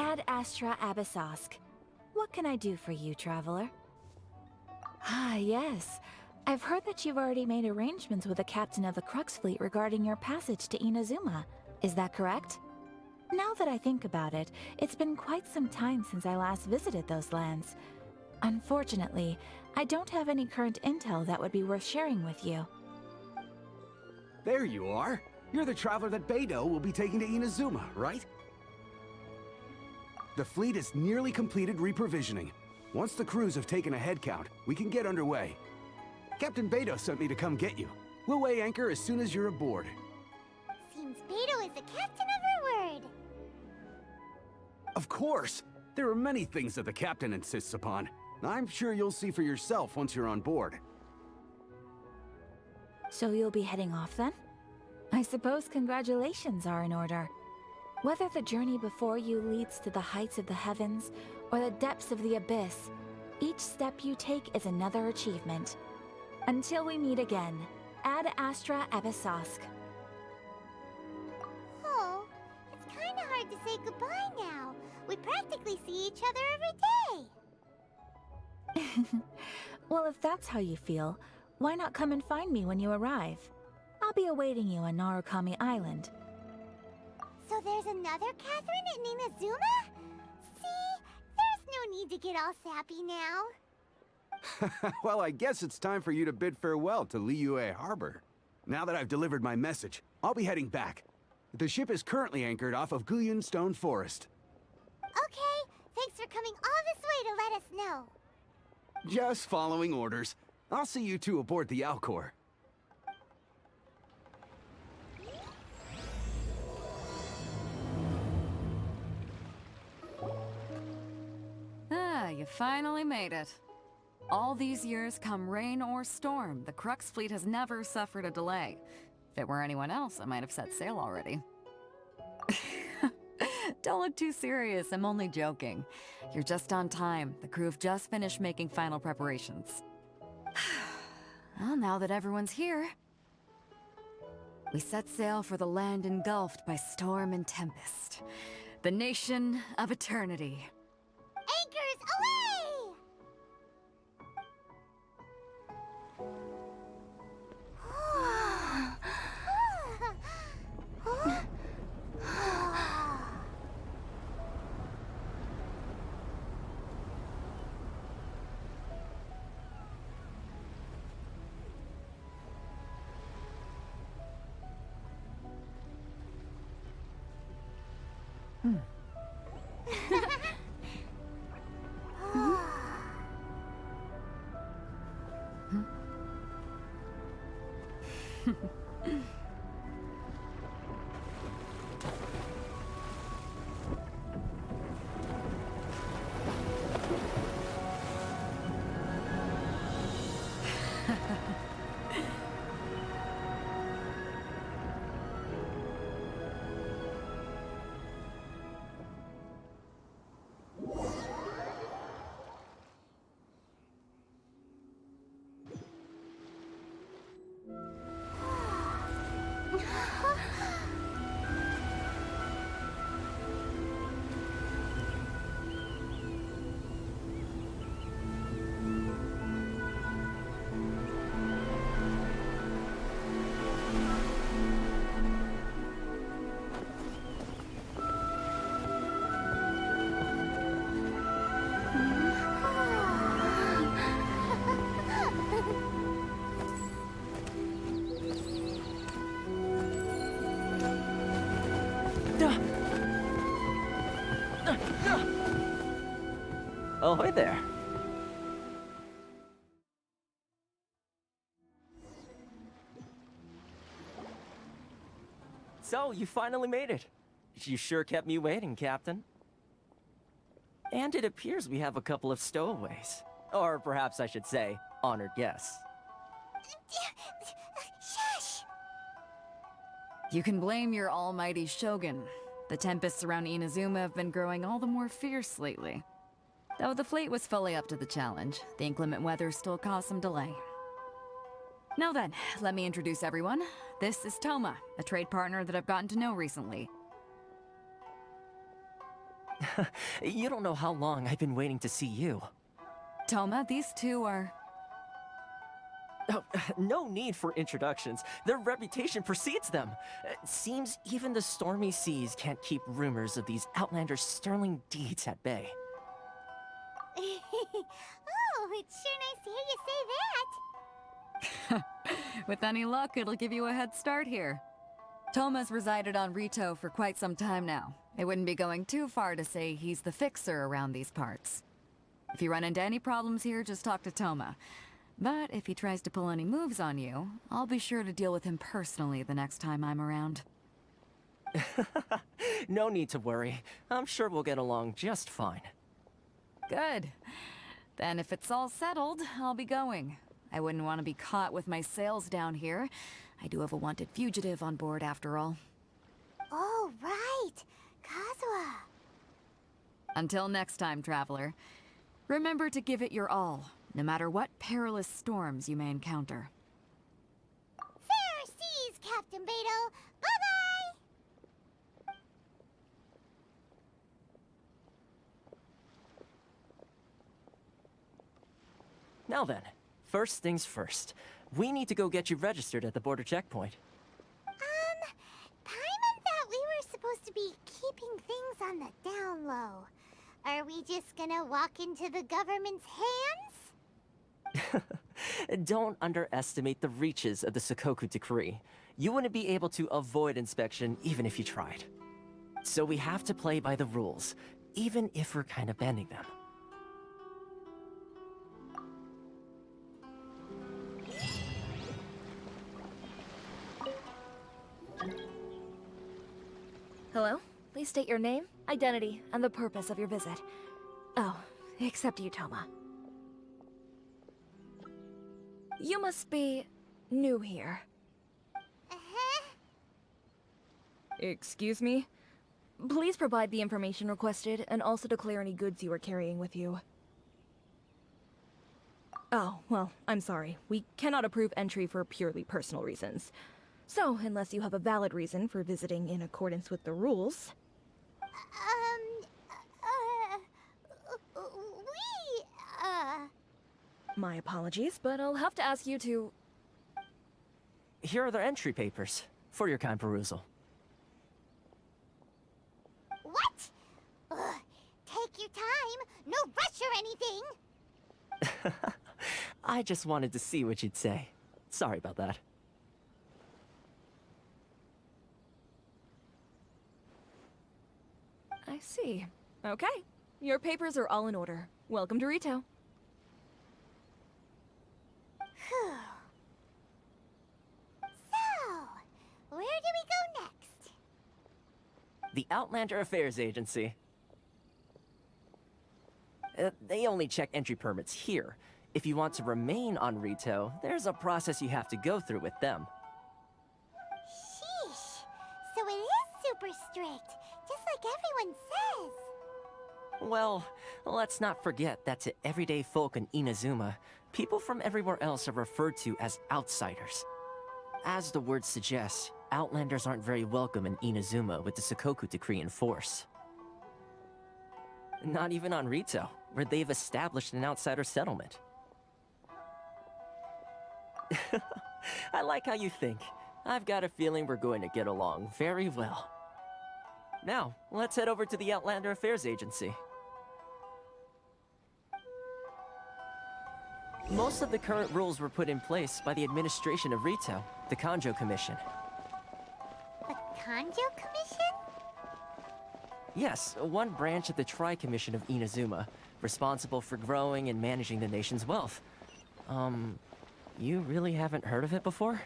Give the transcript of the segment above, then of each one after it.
Ad Astra Abyssosk. What can I do for you, traveler? Ah, yes. I've heard that you've already made arrangements with the captain of the Crux Fleet regarding your passage to Inazuma. Is that correct? Now that I think about it, it's been quite some time since I last visited those lands. Unfortunately, I don't have any current intel that would be worth sharing with you. There you are. You're the traveler that Beidou will be taking to Inazuma, right? The fleet is nearly completed reprovisioning. Once the crews have taken a head count, we can get underway. Captain Beidou sent me to come get you. We'll weigh anchor as soon as you're aboard. Seems Beidou is the captain of her word. Of course! There are many things that the captain insists upon. I'm sure you'll see for yourself once you're on board. So you'll be heading off then? I suppose congratulations are in order. Whether the journey before you leads to the heights of the heavens or the depths of the abyss, each step you take is another achievement. Until we meet again, Ad Astra Abyssosk. Oh, it's kinda hard to say goodbye now. We practically see each other every day. Well, if that's how you feel, why not come and find me when you arrive? I'll be awaiting you on Narukami Island. So there's another Catherine in Inazuma? See? There's no need to get all sappy now. Well, I guess it's time for you to bid farewell to Liyue Harbor. Now that I've delivered my message, I'll be heading back. The ship is currently anchored off of Guyun Stone Forest. Okay, thanks for coming all this way to let us know. Just following orders. I'll see you two aboard the Alcor. Ah, you finally made it. All these years, come rain or storm, the Crux Fleet has never suffered a delay. If it were anyone else, I might have set sail already. Don't look too serious, I'm only joking. You're just on time. The crew have just finished making final preparations. Well, now that everyone's here, we set sail for the land engulfed by storm and tempest. The nation of eternity. Anchors away! Ahoy there. So, you finally made it. You sure kept me waiting, Captain. And it appears we have a couple of stowaways. Or perhaps I should say, honored guests. Shush! You can blame your almighty Shogun. The tempests around Inazuma have been growing all the more fierce lately. Though the fleet was fully up to the challenge, the inclement weather still caused some delay. Now then, let me introduce everyone. This is Toma, a trade partner that I've gotten to know recently. You don't know how long I've been waiting to see you. Toma, these two are... Oh, no need for introductions. Their reputation precedes them. Seems even the stormy seas can't keep rumors of these Outlanders' sterling deeds at bay. Oh, it's sure nice to hear you say that. With any luck, it'll give you a head start here. Toma's resided on Rito for quite some time now. It wouldn't be going too far to say he's the fixer around these parts. If you run into any problems here, just talk to Toma. But if he tries to pull any moves on you, I'll be sure to deal with him personally the next time I'm around. No need to worry. I'm sure we'll get along just fine. Good. Then if it's all settled, I'll be going. I wouldn't want to be caught with my sails down here. I do have a wanted fugitive on board after all. Oh, right. Kazuha. Until next time, traveler. Remember to give it your all, no matter what perilous storms you may encounter. Fair seas, Captain Beto. Bye-bye! Now then, first things first. We need to go get you registered at the border checkpoint. Paimon thought we were supposed to be keeping things on the down low. Are we just gonna walk into the government's hands? Don't underestimate the reaches of the Sakoku Decree. You wouldn't be able to avoid inspection even if you tried. So we have to play by the rules, even if we're kind of bending them. Hello? Please state your name, identity, and the purpose of your visit. Oh, except you, Toma. You must be new here. Uh-huh. Excuse me? Please provide the information requested and also declare any goods you are carrying with you. Oh, well, I'm sorry. We cannot approve entry for purely personal reasons. So, unless you have a valid reason for visiting in accordance with the rules... My apologies, but I'll have to ask you to... Here are their entry papers, for your kind perusal. What? Ugh, take your time. No rush or anything. I just wanted to see what you'd say. Sorry about that. I see. Okay. Your papers are all in order. Welcome to Rito. Whew. So, where do we go next? The Outlander Affairs Agency. They only check entry permits here. If you want to remain on Rito, there's a process you have to go through with them. Sheesh. So it is super strict, just like everyone says. Well, let's not forget that to everyday folk in Inazuma, people from everywhere else are referred to as outsiders. As the word suggests, Outlanders aren't very welcome in Inazuma with the Sakoku Decree in force. Not even on Rito, where they've established an outsider settlement. I like how you think. I've got a feeling we're going to get along very well. Now, let's head over to the Outlander Affairs Agency. Most of the current rules were put in place by the administration of Rito, the Kanjo Commission. The Kanjo Commission? Yes, one branch of the Tri-Commission of Inazuma, responsible for growing and managing the nation's wealth. You really haven't heard of it before?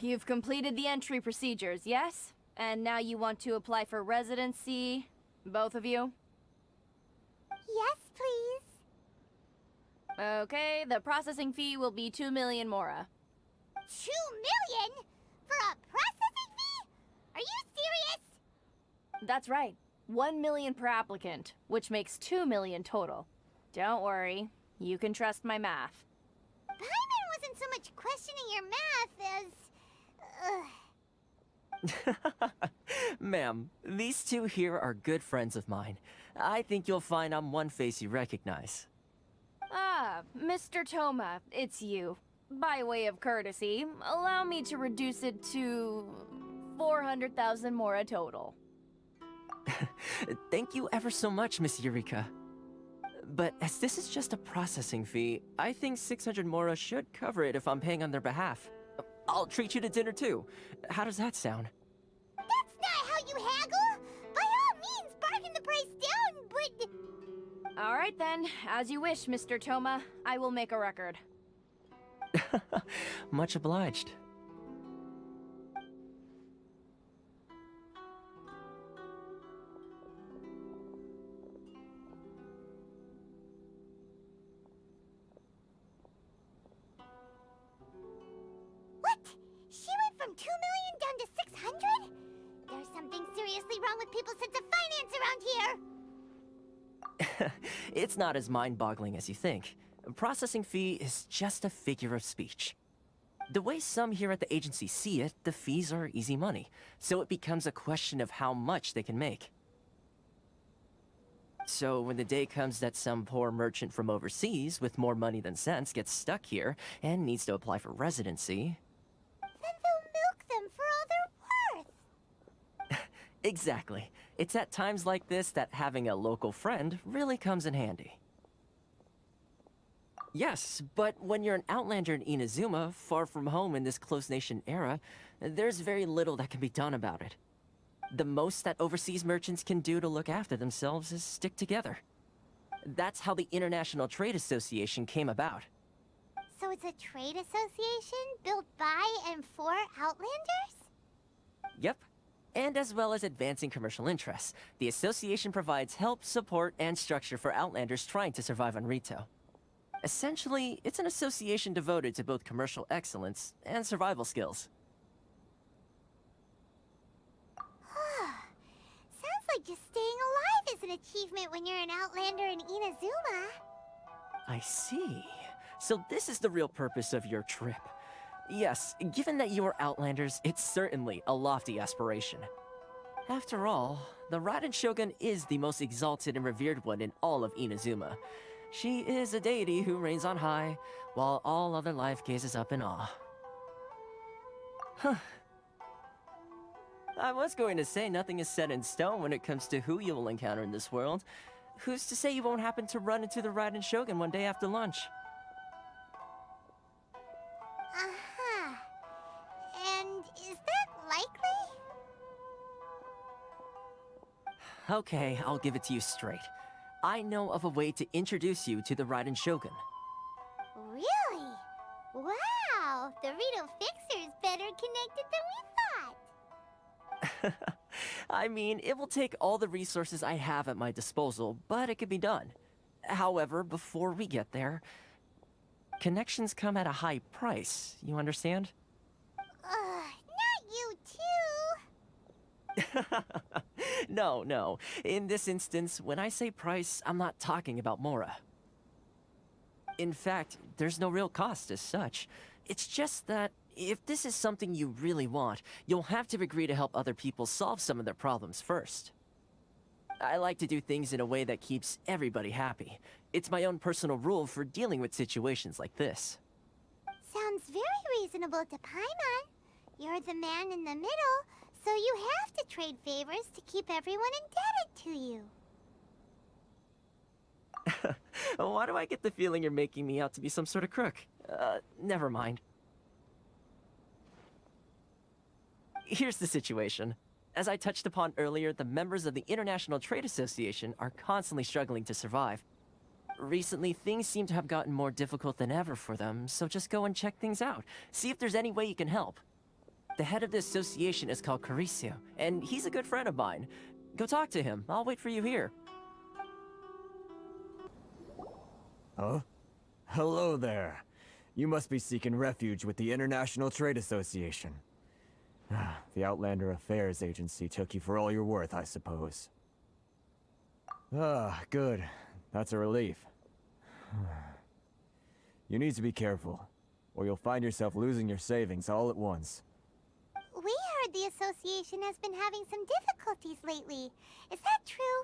You've completed the entry procedures, yes? And now you want to apply for residency? Both of you? Yes, please. Okay, the processing fee will be 2 million mora. 2 million? For a processing That's right. 1 million per applicant, which makes 2 million total. Don't worry, you can trust my math. Paimon wasn't so much questioning your math as... Ma'am, these two here are good friends of mine. I think you'll find I'm one face you recognize. Ah, Mr. Toma, it's you. By way of courtesy, allow me to reduce it to 400,000 mora total. Thank you ever so much, Miss Eureka. But as this is just a processing fee, I think 600 mora should cover it if I'm paying on their behalf. I'll treat you to dinner too. How does that sound? That's not how you haggle! By all means, bargain the price down, but... All right then, as you wish, Mr. Toma. I will make a record. Much obliged. What? She went from 2 million down to 600? There's something seriously wrong with people's sense of finance around here! It's not as mind-boggling as you think. A processing fee is just a figure of speech. The way some here at the agency see it, the fees are easy money, so it becomes a question of how much they can make. So when the day comes that some poor merchant from overseas with more money than sense gets stuck here and needs to apply for residency... Then they'll milk them for all they're worth! Exactly. It's at times like this that having a local friend really comes in handy. Yes, but when you're an outlander in Inazuma, far from home in this close nation era, there's very little that can be done about it. The most that overseas merchants can do to look after themselves is stick together. That's how the International Trade Association came about. So it's a trade association built by and for Outlanders? Yep. And as well as advancing commercial interests, the association provides help, support, and structure for Outlanders trying to survive on Rito. Essentially, it's an association devoted to both commercial excellence and survival skills. Sounds like just staying alive is an achievement when you're an Outlander in Inazuma. I see. So this is the real purpose of your trip. Yes, given that you are Outlanders, it's certainly a lofty aspiration. After all, the Raiden Shogun is the most exalted and revered one in all of Inazuma. She is a deity who reigns on high, while all other life gazes up in awe. Huh. I was going to say nothing is set in stone when it comes to who you will encounter in this world. Who's to say you won't happen to run into the Raiden Shogun one day after lunch? Uh-huh. And is that likely? Okay, I'll give it to you straight. I know of a way to introduce you to the Raiden Shogun. Really? Wow! The Rito Fixer's better connected than we thought! I mean, it will take all the resources I have at my disposal, but it can be done. However, before we get there, connections come at a high price, you understand? Not you too! No. In this instance, when I say price, I'm not talking about Mora. In fact, there's no real cost as such. It's just that if this is something you really want, you'll have to agree to help other people solve some of their problems first. I like to do things in a way that keeps everybody happy. It's my own personal rule for dealing with situations like this. Sounds very reasonable to Paimon. You're the man in the middle, so you have to trade favors to keep everyone indebted to you. Why do I get the feeling you're making me out to be some sort of crook? Never mind. Here's the situation. As I touched upon earlier, the members of the International Trade Association are constantly struggling to survive. Recently, things seem to have gotten more difficult than ever for them, so just go and check things out. See if there's any way you can help. The head of the association is called Carisio, and he's a good friend of mine. Go talk to him. I'll wait for you here. Huh? Hello there. You must be seeking refuge with the International Trade Association. The Outlander Affairs Agency took you for all you're worth, I suppose. Ah, good. That's a relief. You need to be careful, or you'll find yourself losing your savings all at once. We heard the association has been having some difficulties lately. Is that true?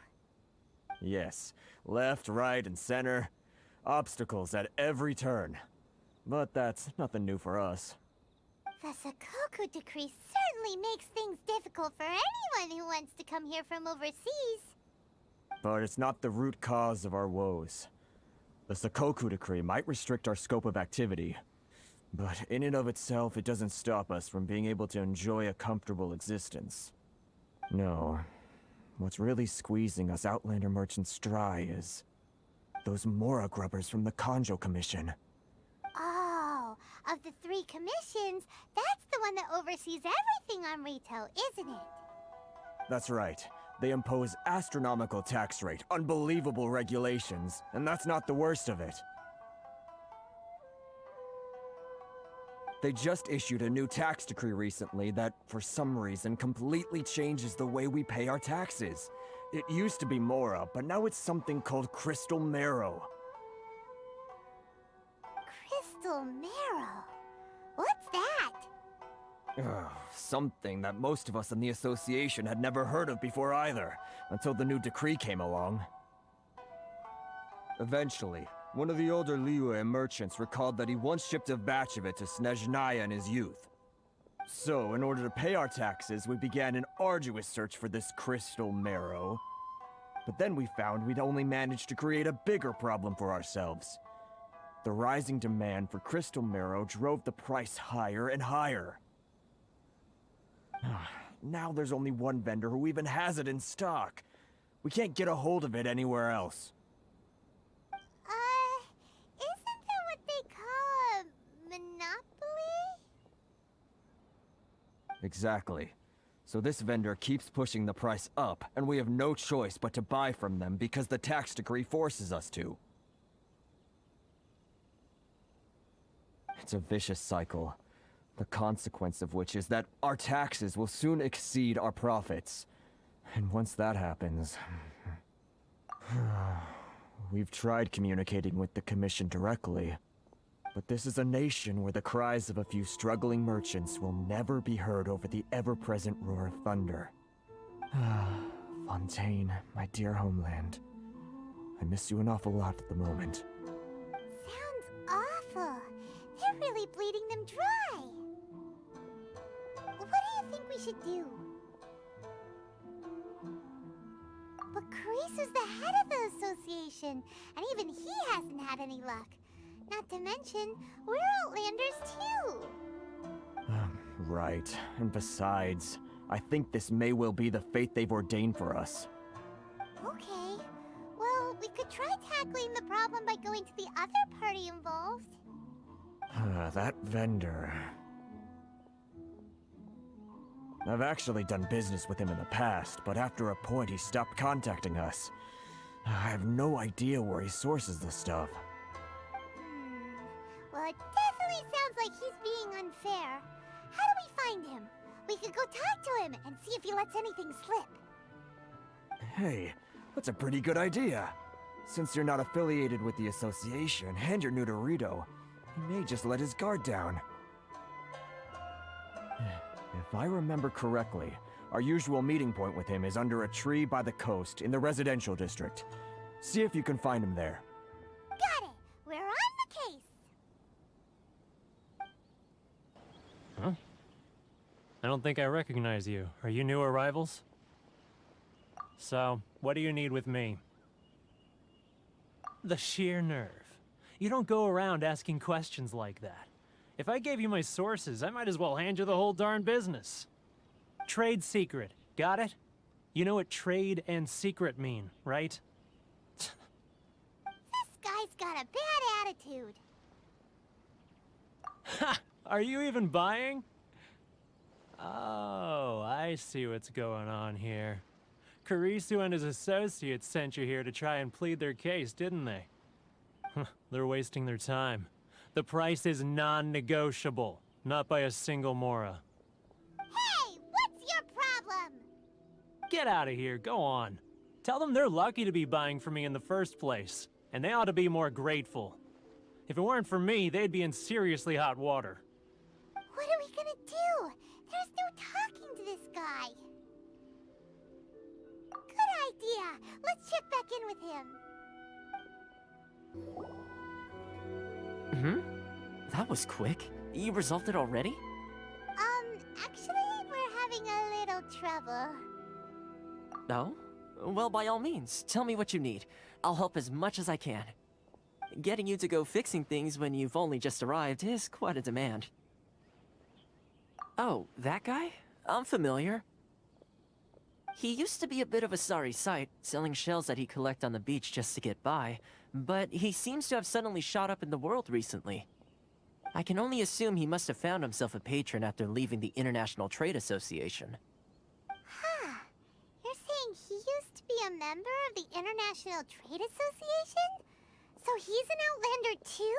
Yes. Left, right, and center. Obstacles at every turn. But that's nothing new for us. The Sakoku decree certainly makes things difficult for anyone who wants to come here from overseas. But it's not the root cause of our woes. The Sakoku decree might restrict our scope of activity, but in and of itself, it doesn't stop us from being able to enjoy a comfortable existence. No. What's really squeezing us Outlander merchants dry is those Mora grubbers from the Kanjo Commission. Oh, of the 3 commissions, that's the one that oversees everything on retail, isn't it? That's right. They impose astronomical tax rate, unbelievable regulations, and that's not the worst of it. They just issued a new tax decree recently that, for some reason, completely changes the way we pay our taxes. It used to be Mora, but now it's something called Crystal Marrow. Crystal Marrow? What's that? Something that most of us in the association had never heard of before either, until the new decree came along. Eventually, one of the older Liyue merchants recalled that he once shipped a batch of it to Snezhnaya in his youth. So, in order to pay our taxes, we began an arduous search for this crystal marrow. But then we found we'd only managed to create a bigger problem for ourselves. The rising demand for crystal marrow drove the price higher and higher. Now there's only one vendor who even has it in stock. We can't get a hold of it anywhere else. Isn't that what they call a monopoly? Exactly. So this vendor keeps pushing the price up, and we have no choice but to buy from them because the tax decree forces us to. It's a vicious cycle. The consequence of which is that our taxes will soon exceed our profits. And once that happens... We've tried communicating with the Commission directly, but this is a nation where the cries of a few struggling merchants will never be heard over the ever-present roar of thunder. Fontaine, my dear homeland. I miss you an awful lot at the moment. Sounds awful. They're really bleeding them dry. What do you think we should do? But Karisa's the head of the association, and even he hasn't had any luck. Not to mention, we're Outlanders too. Right. And besides, I think this may well be the fate they've ordained for us. Okay. Well, we could try tackling the problem by going to the other party involved. That vendor... I've actually done business with him in the past, but after a point he stopped contacting us. I have no idea where he sources this stuff. Well, it definitely sounds like he's being unfair. How do we find him? We could go talk to him and see if he lets anything slip. Hey, that's a pretty good idea. Since you're not affiliated with the association and you're new to Rito, he may just let his guard down. If I remember correctly, our usual meeting point with him is under a tree by the coast in the residential district. See if you can find him there. Got it! We're on the case! Huh? I don't think I recognize you. Are you new arrivals? So, what do you need with me? The sheer nerve. You don't go around asking questions like that. If I gave you my sources, I might as well hand you the whole darn business. Trade secret, got it? You know what trade and secret mean, right? This guy's got a bad attitude. Ha! Are you even buying? Oh, I see what's going on here. Karisu and his associates sent you here to try and plead their case, didn't they? They're wasting their time. The price is non-negotiable, not by a single Mora. Hey! get out of here, go on. Tell them they're lucky to be buying from me in the first place, and they ought to be more grateful. If it weren't for me, they'd be in seriously hot water. What are we gonna do? There's no talking to this guy. Good idea. Let's check back in with him. That was quick. You resolved it already? Actually, we're having a little trouble. No? Well, by all means, tell me what you need. I'll help as much as I can. Getting you to go fixing things when you've only just arrived is quite a demand. Oh, that guy? I'm familiar. He used to be a bit of a sorry sight, selling shells that he collect on the beach just to get by, but he seems to have suddenly shot up in the world recently. I can only assume he must have found himself a patron after leaving the International Trade Association. Huh. You're saying he used to be a member of the International Trade Association? So he's an Outlander too?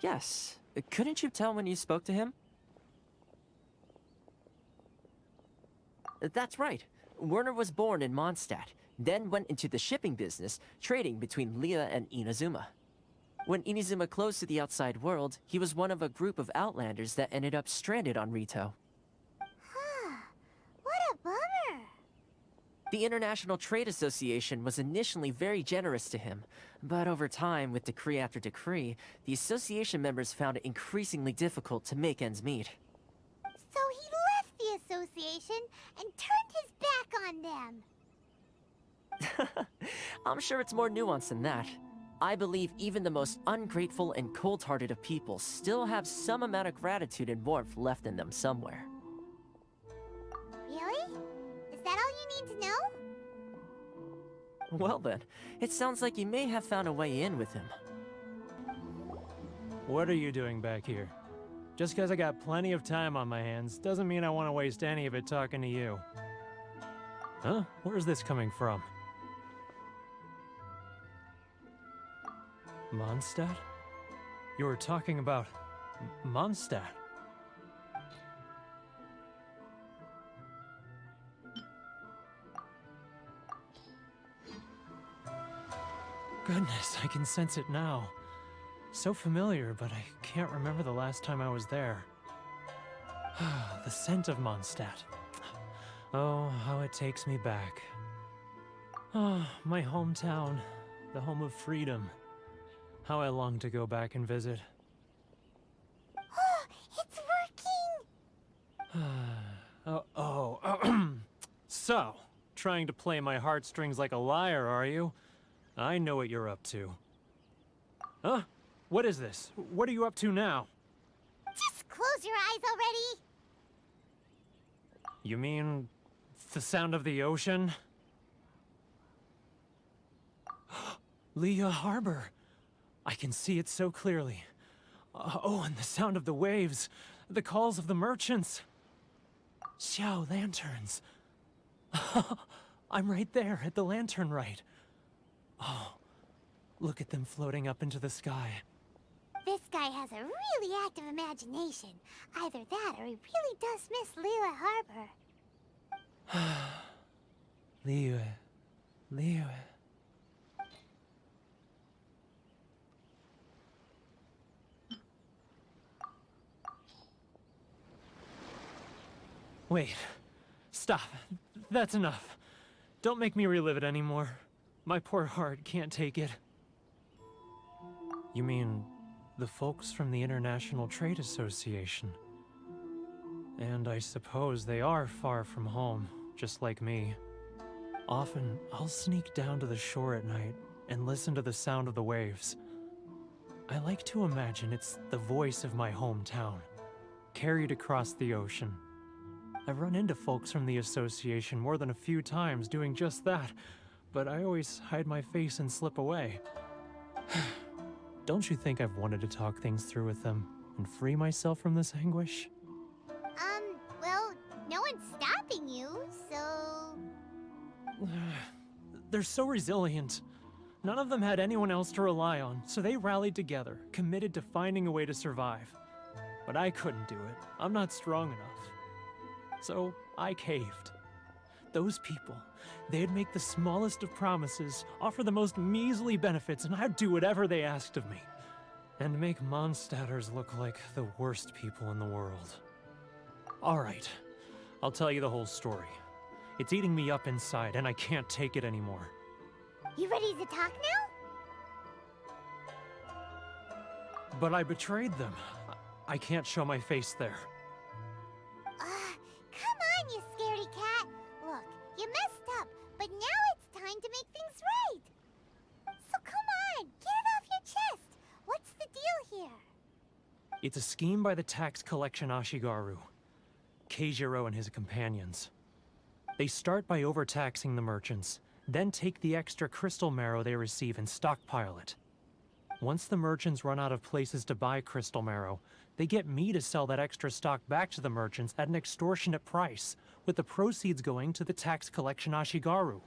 Yes. Couldn't you tell when you spoke to him? That's right. Werner was born in Mondstadt, then went into the shipping business, trading between Leah and Inazuma. When Inazuma closed to the outside world, he was one of a group of Outlanders that ended up stranded on Rito. Huh. What a bummer. The International Trade Association was initially very generous to him, but over time, with decree after decree, the association members found it increasingly difficult to make ends meet. So he left the association and turned his back on them. I'm sure it's more nuanced than that. I believe even the most ungrateful and cold-hearted of people still have some amount of gratitude and warmth left in them somewhere. Really? Is that all you need to know? Well then, it sounds like you may have found a way in with him. What are you doing back here? Just because I got plenty of time on my hands doesn't mean I want to waste any of it talking to you. Huh? Where's this coming from? Mondstadt? You were talking about Mondstadt. Goodness, I can sense it now. So familiar, but I can't remember the last time I was there. The scent of Mondstadt. Oh, how it takes me back. Oh, my hometown, the home of freedom. How I long to go back and visit. Oh, it's working! So, trying to play my heartstrings like a liar, are you? I know what you're up to. Huh? What is this? What are you up to now? Just close your eyes already! You mean the sound of the ocean? Leah Harbor. I can see it so clearly. Oh, and the sound of the waves. The calls of the merchants. Xiao lanterns. I'm right there at the lantern right. Oh, look at them floating up into the sky. This guy has a really active imagination. Either that or he really does miss Liyue Harbor. Liyue. Wait. Stop. That's enough. Don't make me relive it anymore. My poor heart can't take it. You mean the folks from the International Trade Association? And I suppose they are far from home, just like me. Often, I'll sneak down to the shore at night and listen to the sound of the waves. I like to imagine it's the voice of my hometown, carried across the ocean. I've run into folks from the association more than a few times doing just that, but I always hide my face and slip away. Don't you think I've wanted to talk things through with them and free myself from this anguish? Well, no one's stopping you, so... They're so resilient. None of them had anyone else to rely on, so they rallied together, committed to finding a way to survive. But I couldn't do it. I'm not strong enough. So I caved. Those people, they'd make the smallest of promises, offer the most measly benefits, and I'd do whatever they asked of me. And make Mondstadters look like the worst people in the world. Alright, I'll tell you the whole story. It's eating me up inside, and I can't take it anymore. You ready to talk now? But I betrayed them. I can't show my face there. Come on, you scaredy cat. Look, you messed up, but now it's time to make things right. So come on, get it off your chest. What's the deal here? It's a scheme by the tax collection Ashigaru, Keijiro and his companions. They start by overtaxing the merchants, then take the extra crystal marrow they receive and stockpile it. Once the merchants run out of places to buy crystal marrow, they get me to sell that extra stock back to the merchants at an extortionate price, with the proceeds going to the tax collection Ashigaru.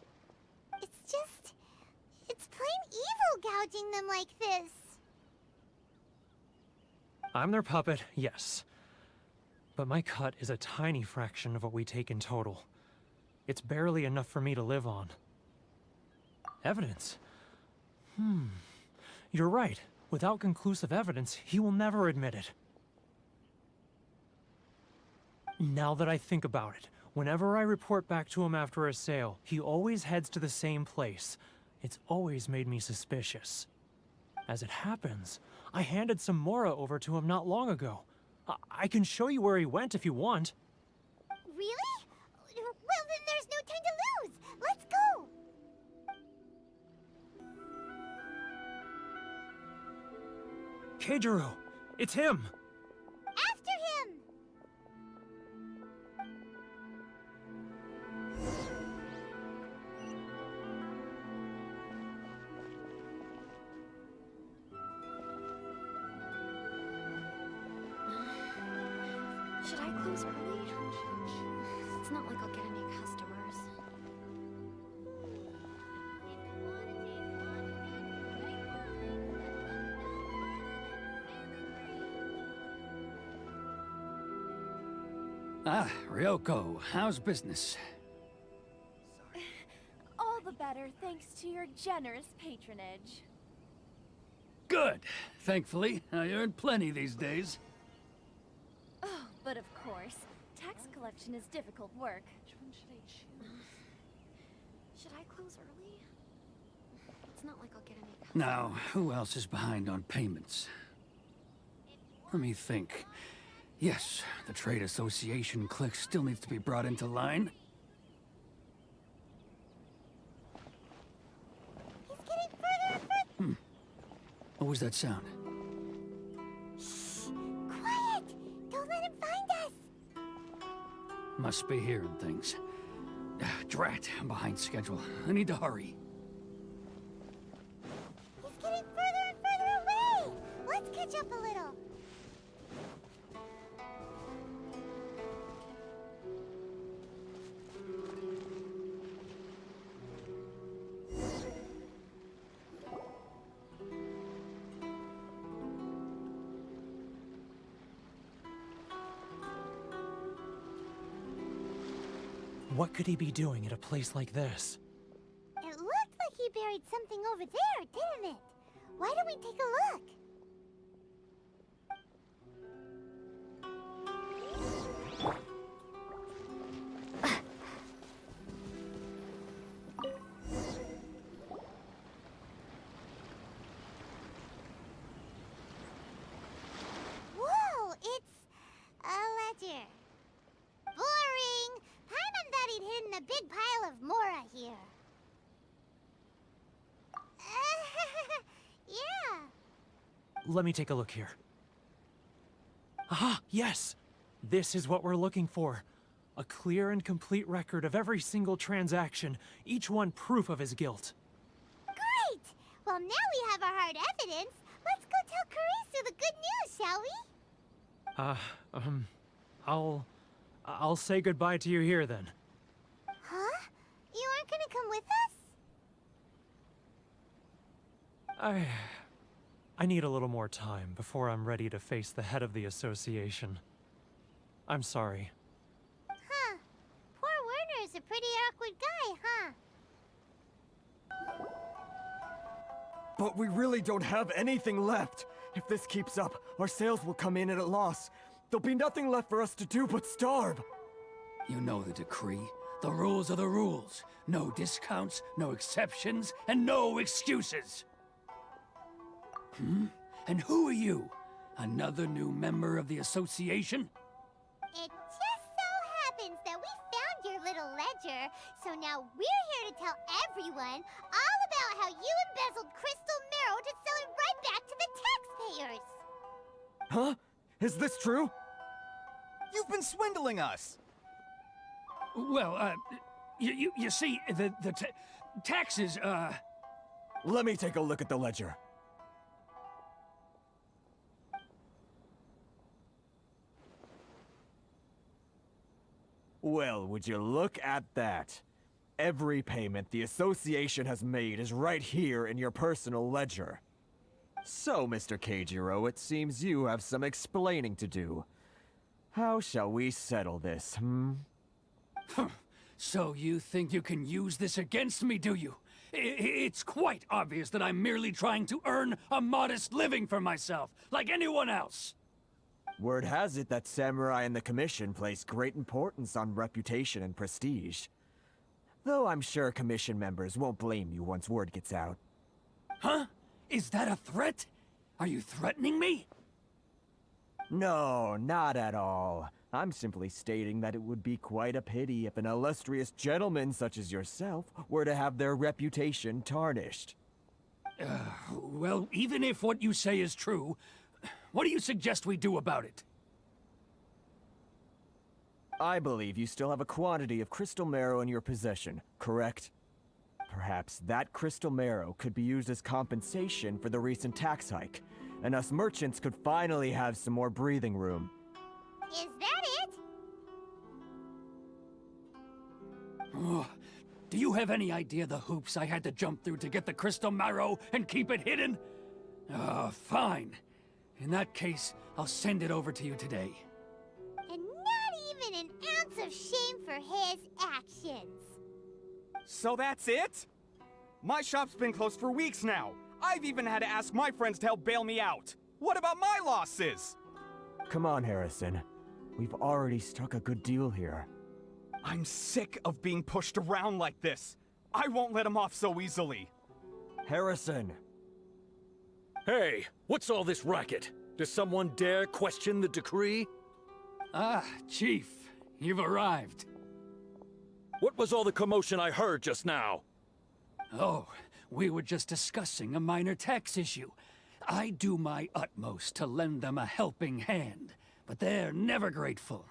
It's plain evil gouging them like this. I'm their puppet, yes. But my cut is a tiny fraction of what we take in total. It's barely enough for me to live on. Evidence? You're right. Without conclusive evidence, he will never admit it. Now that I think about it, whenever I report back to him after a sale, he always heads to the same place. It's always made me suspicious. As it happens, I handed some Mora over to him not long ago. I can show you where he went if you want. Really? Well, then there's no time to lose. Let's go. Keijiro! It's him! After him! Should I close early? It's not like I'll get any customers. Ah, Ryoko, how's business? All the better thanks to your generous patronage. Good. Thankfully, I earn plenty these days. Oh, but of course, tax collection is difficult work. Which one should I choose? Should I close early? It's not like I'll get any customers. Now, who else is behind on payments? Let me think. Yes, the trade association clique still needs to be brought into line. He's getting further and further. What was that sound? Shh! Quiet! Don't let him find us! Must be hearing things. Drat, I'm behind schedule. I need to hurry. He's getting further and further away! Let's catch up a little. What could he be doing at a place like this? It looked like he buried something over there, didn't it? Why don't we take a look? Whoa, it's a ledger. Boring! Paimon thought he'd hidden a big pile of Mora here. Yeah. Let me take a look here. Aha! Yes! This is what we're looking for. A clear and complete record of every single transaction, each one proof of his guilt. Great! Well, now we have our hard evidence. Let's go tell Karisu the good news, shall we? I'll say goodbye to you here then. Huh? You aren't gonna come with us? I need a little more time before I'm ready to face the head of the association. I'm sorry. Huh. Poor Werner's a pretty awkward guy, huh? But we really don't have anything left. If this keeps up, our sales will come in at a loss. There'll be nothing left for us to do but starve. You know the decree. The rules are the rules. No discounts, no exceptions, and no excuses. And who are you? Another new member of the association? It just so happens that we found your little ledger, so now we're here to tell everyone all about how you embezzled crystal marrow to sell it right back to the taxpayers. Huh? Is this true? You've been swindling us! Well, you see, the taxes, Let me take a look at the ledger. Well, would you look at that? Every payment the association has made is right here in your personal ledger. So, Mr. Keijiro, it seems you have some explaining to do. How shall we settle this, So you think you can use this against me, do you? It's quite obvious that I'm merely trying to earn a modest living for myself, like anyone else. Word has it that Samurai and the Commission place great importance on reputation and prestige. Though I'm sure Commission members won't blame you once word gets out. Huh? Is that a threat? Are you threatening me? No, not at all. I'm simply stating that it would be quite a pity if an illustrious gentleman such as yourself were to have their reputation tarnished. Well, even if what you say is true, what do you suggest we do about it? I believe you still have a quantity of crystal marrow in your possession, correct? Perhaps that crystal marrow could be used as compensation for the recent tax hike, and us merchants could finally have some more breathing room. Is that it? Oh, do you have any idea the hoops I had to jump through to get the crystal marrow and keep it hidden? Fine. In that case, I'll send it over to you today. And not even an ounce of shame for his actions. So that's it? My shop's been closed for weeks now. I've even had to ask my friends to help bail me out. What about my losses? Come on, Harrison. We've already struck a good deal here. I'm sick of being pushed around like this. I won't let him off so easily. Harrison! Hey, what's all this racket? Does someone dare question the decree? Ah, Chief, you've arrived. What was all the commotion I heard just now? Oh, we were just discussing a minor tax issue. I do my utmost to lend them a helping hand, but they're never grateful.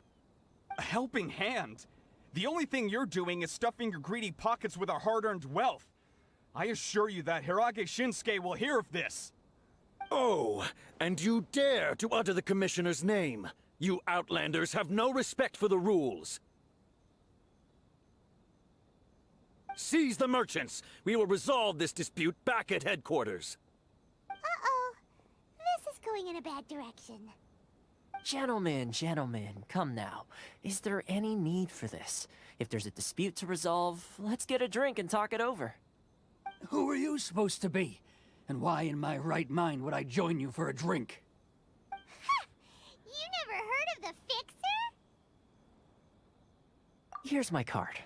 A helping hand? The only thing you're doing is stuffing your greedy pockets with our hard-earned wealth. I assure you that Hirage Shinsuke will hear of this. Oh, and you dare to utter the Commissioner's name. You Outlanders have no respect for the rules. Seize the merchants. We will resolve this dispute back at headquarters. Uh-oh. This is going in a bad direction. Gentlemen, come now. Is there any need for this? If there's a dispute to resolve, let's get a drink and talk it over. Who are you supposed to be? And why in my right mind would I join you for a drink? You never heard of the Fixer? Here's my card.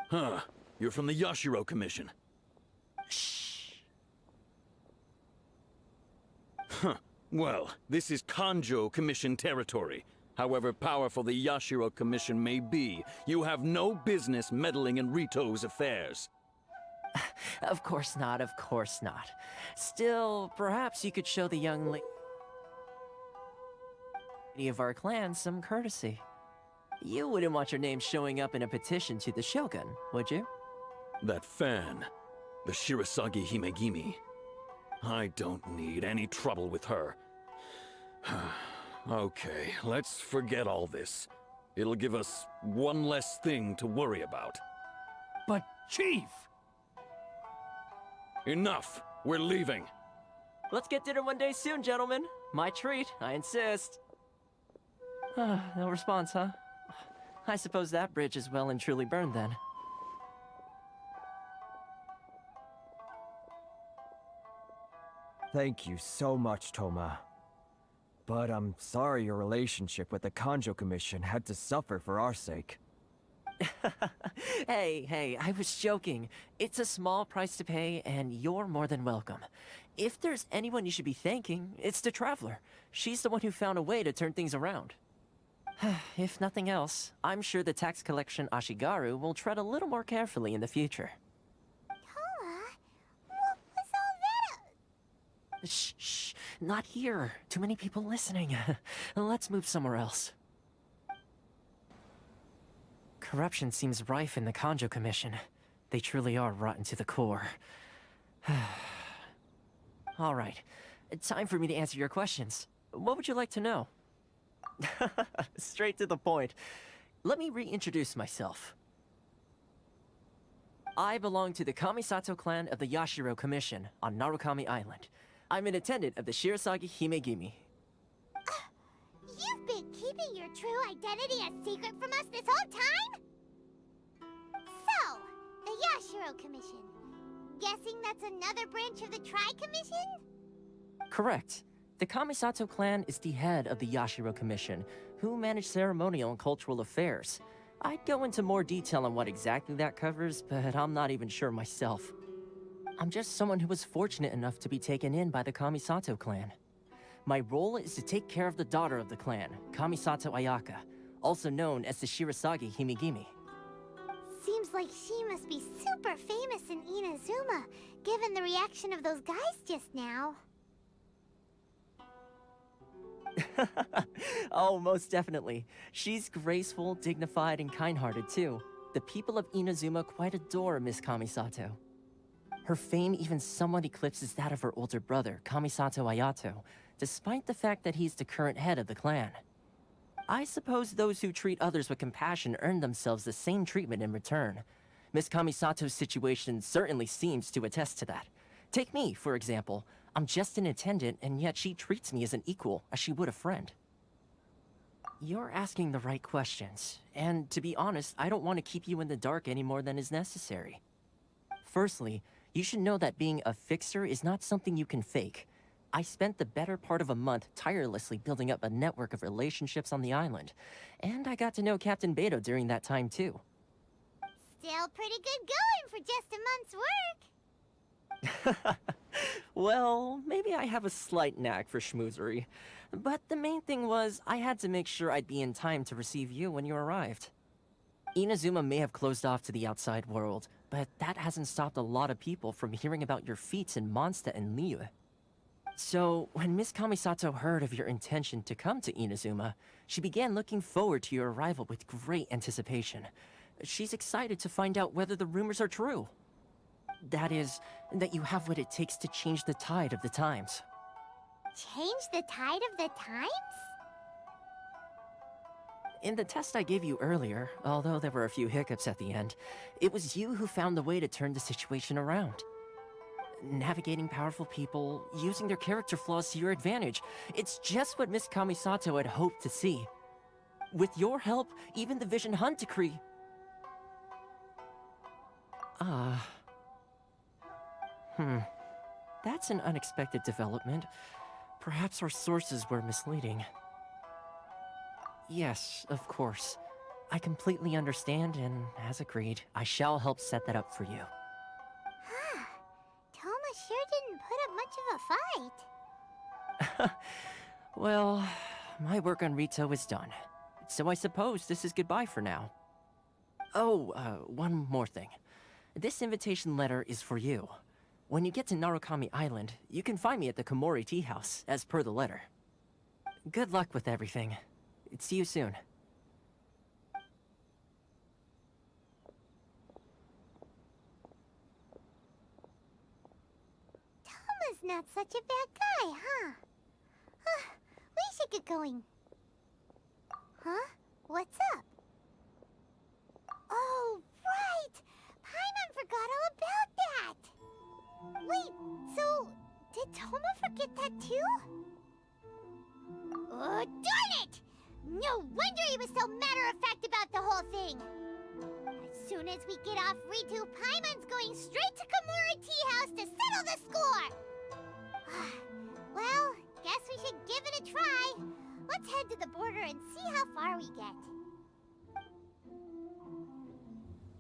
Huh. You're from the Yashiro Commission. Shh. Huh. Well, this is Kanjo Commission territory. However powerful the Yashiro Commission may be, you have no business meddling in Rito's affairs. Of course not, of course not. Still, perhaps you could show the young lady of our clan some courtesy. You wouldn't want your name showing up in a petition to the Shogun, would you? That fan, the Shirasagi Himegimi. I don't need any trouble with her. Okay, let's forget all this. It'll give us one less thing to worry about. But, Chief! Enough! We're leaving! Let's get dinner one day soon, gentlemen. My treat, I insist. No response, huh? I suppose that bridge is well and truly burned then. Thank you so much, Toma. But I'm sorry your relationship with the Kanjo Commission had to suffer for our sake. Hey, I was joking. It's a small price to pay, and you're more than welcome. If there's anyone you should be thanking, it's the Traveler. She's the one who found a way to turn things around. If nothing else, I'm sure the tax collection Ashigaru will tread a little more carefully in the future. Toma, what was all that? Shh, not here. Too many people listening. Let's move somewhere else. Corruption seems rife in the Kanjo Commission. They truly are rotten to the core. Alright, time for me to answer your questions. What would you like to know? Straight to the point. Let me reintroduce myself. I belong to the Kamisato clan of the Yashiro Commission on Narukami Island. I'm an attendant of the Shirasagi Himegimi. You've been keeping your true identity a secret from us this whole time? So, the Yashiro Commission. Guessing that's another branch of the Tri-Commission? Correct. The Kamisato clan is the head of the Yashiro Commission, who manage ceremonial and cultural affairs. I'd go into more detail on what exactly that covers, but I'm not even sure myself. I'm just someone who was fortunate enough to be taken in by the Kamisato clan. My role is to take care of the daughter of the clan, Kamisato Ayaka, also known as the Shirasagi Himegimi. Seems like she must be super famous in Inazuma, given the reaction of those guys just now. Oh, most definitely. She's graceful, dignified, and kind-hearted too. The people of Inazuma quite adore Miss Kamisato. Her fame even somewhat eclipses that of her older brother, Kamisato Ayato, despite the fact that he's the current head of the clan. I suppose those who treat others with compassion earn themselves the same treatment in return. Miss Kamisato's situation certainly seems to attest to that. Take me, for example. I'm just an attendant, and yet she treats me as an equal, as she would a friend. You're asking the right questions, and to be honest, I don't want to keep you in the dark any more than is necessary. Firstly, you should know that being a fixer is not something you can fake. I spent the better part of a month tirelessly building up a network of relationships on the island, and I got to know Captain Beto during that time too. Still pretty good going for just a month's work. Well, maybe I have a slight knack for schmoozery, but the main thing was I had to make sure I'd be in time to receive you when you arrived. Inazuma may have closed off to the outside world, but that hasn't stopped a lot of people from hearing about your feats in Mondstadt and Liyue. So, when Miss Kamisato heard of your intention to come to Inazuma, she began looking forward to your arrival with great anticipation. She's excited to find out whether the rumors are true. That is, that you have what it takes to change the tide of the times. Change the tide of the times? In the test I gave you earlier, although there were a few hiccups at the end, it was you who found the way to turn the situation around. Navigating powerful people, using their character flaws to your advantage. It's just what Miss Kamisato had hoped to see. With your help, even the Vision Hunt decree... That's an unexpected development. Perhaps our sources were misleading. Yes, of course. I completely understand, and as agreed, I shall help set that up for you. Toma sure didn't put up much of a fight. Well, my work on Rito is done. So I suppose this is goodbye for now. Oh, one more thing. This invitation letter is for you. When you get to Narukami Island, you can find me at the Komori Tea House, as per the letter. Good luck with everything. See you soon. Toma's not such a bad guy, huh? We should get going. Huh? What's up? Oh, right! Paimon forgot all about that! Wait, so did Toma forget that too? Oh, darn it! No wonder he was so matter-of-fact about the whole soon as we get off Ritu, Paimon's going straight to Komori Tea House to settle the score! Well, guess we should give it a try. Let's head to the border and see how far we get.